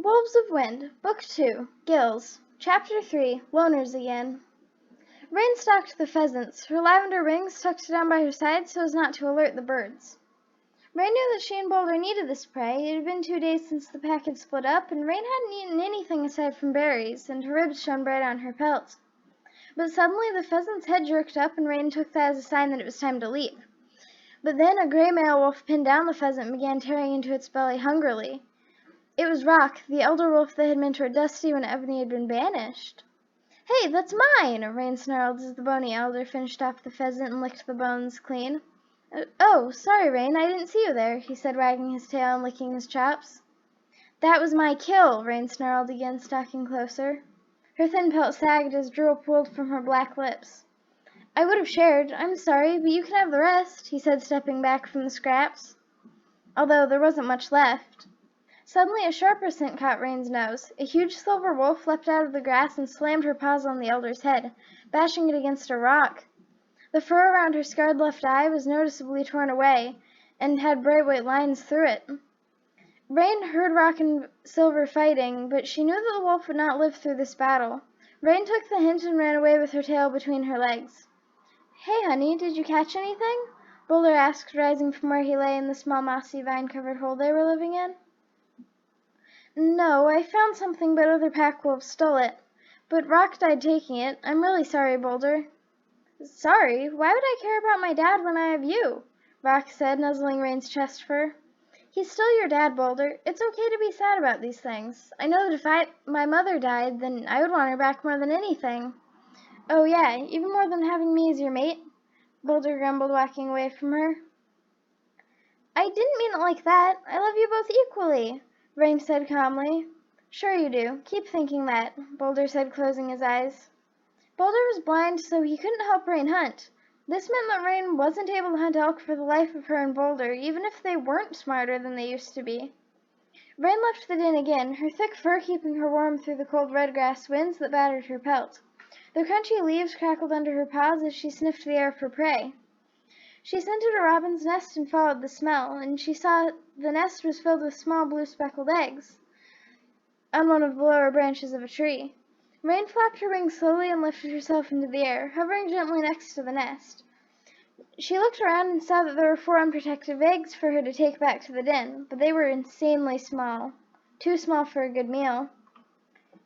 Wolves of Wind, Book 2, Gills, Chapter 3, Loners Again. Rain stalked the pheasants, her lavender wings tucked down by her side so as not to alert the birds. Rain knew that she and Boulder needed this prey. It had been 2 days since the pack had split up, and Rain hadn't eaten anything aside from berries, and her ribs shone bright on her pelt. But suddenly the pheasant's head jerked up, and Rain took that as a sign that it was time to leap. But then a gray male wolf pinned down the pheasant and began tearing into its belly hungrily. It was Rock, the elder wolf that had mentored Dusty when Ebony had been banished. "Hey, that's mine!" Rain snarled as the bony elder finished off the pheasant and licked the bones clean. "Oh, sorry, Rain, I didn't see you there," he said, wagging his tail and licking his chops. "That was my kill," Rain snarled again, stalking closer. Her thin pelt sagged as drool pooled from her black lips. "I would have shared. I'm sorry, but you can have the rest," he said, stepping back from the scraps. Although there wasn't much left. Suddenly a sharper scent caught Rain's nose. A huge silver wolf leapt out of the grass and slammed her paws on the elder's head, bashing it against a rock. The fur around her scarred left eye was noticeably torn away, and had bright white lines through it. Rain heard Rock and Silver fighting, but she knew that the wolf would not live through this battle. Rain took the hint and ran away with her tail between her legs. "Hey, honey, did you catch anything?" Boulder asked, rising from where he lay in the small mossy vine-covered hole they were living in. "No, I found something, but other pack wolves stole it. But Rock died taking it. I'm really sorry, Boulder." "Sorry? Why would I care about my dad when I have you?" Rock said, nuzzling Rain's chest fur. "He's still your dad, Boulder. It's okay to be sad about these things. I know that if my mother died, then I would want her back more than anything." "Oh yeah, even more than having me as your mate?" Boulder grumbled, walking away from her. "I didn't mean it like that. I love you both equally," Rain said calmly. "Sure you do. Keep thinking that," Boulder said, closing his eyes. Boulder was blind, so he couldn't help Rain hunt. This meant that Rain wasn't able to hunt elk for the life of her and Boulder, even if they weren't smarter than they used to be. Rain left the den again, her thick fur keeping her warm through the cold red grass winds that battered her pelt. The crunchy leaves crackled under her paws as she sniffed the air for prey. She scented a robin's nest and followed the smell, and she saw the nest was filled with small blue speckled eggs on one of the lower branches of a tree. Rain flapped her wings slowly and lifted herself into the air, hovering gently next to the nest. She looked around and saw that there were 4 unprotected eggs for her to take back to the den, but they were insanely small. Too small for a good meal.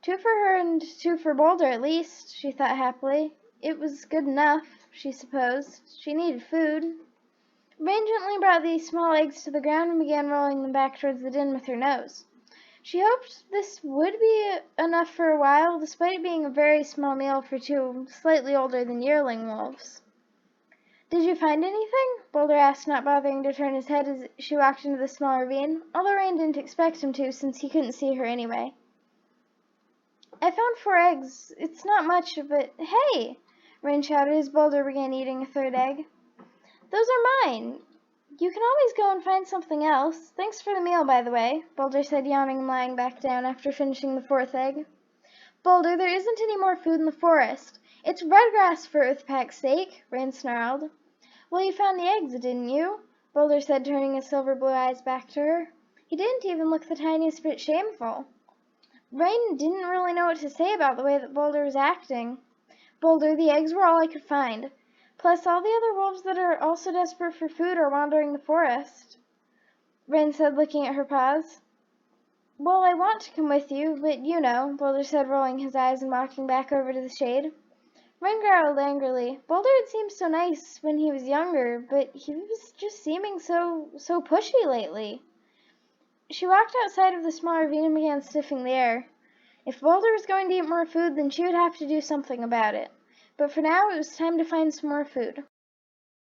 2 for her and 2 for Boulder, at least, she thought happily. It was good enough, she supposed. She needed food. Rain gently brought these small eggs to the ground and began rolling them back towards the den with her nose. She hoped this would be enough for a while, despite it being a very small meal for 2 slightly older than yearling wolves. "Did you find anything?" Boulder asked, not bothering to turn his head as she walked into the small ravine, although Rain didn't expect him to, since he couldn't see her anyway. "I found 4 eggs. It's not much, but hey!" Rain shouted as Boulder began eating a 3rd egg. "Those are mine. You can always go and find something else. Thanks for the meal, by the way," Boulder said, yawning and lying back down after finishing the 4th egg. "Boulder, there isn't any more food in the forest. It's red grass for Earthpack's sake," Rain snarled. "Well, you found the eggs, didn't you?" Boulder said, turning his silver blue eyes back to her. He didn't even look the tiniest bit shameful. Rain didn't really know what to say about the way that Boulder was acting. "Boulder, the eggs were all I could find. Plus, all the other wolves that are also desperate for food are wandering the forest," Rain said, looking at her paws. "Well, I want to come with you, but you know," Boulder said, rolling his eyes and walking back over to the shade. Rain growled angrily. Boulder had seemed so nice when he was younger, but he was just seeming so pushy lately. She walked outside of the small ravine and began sniffing the air. If Boulder was going to eat more food, then she would have to do something about it. But for now, it was time to find some more food.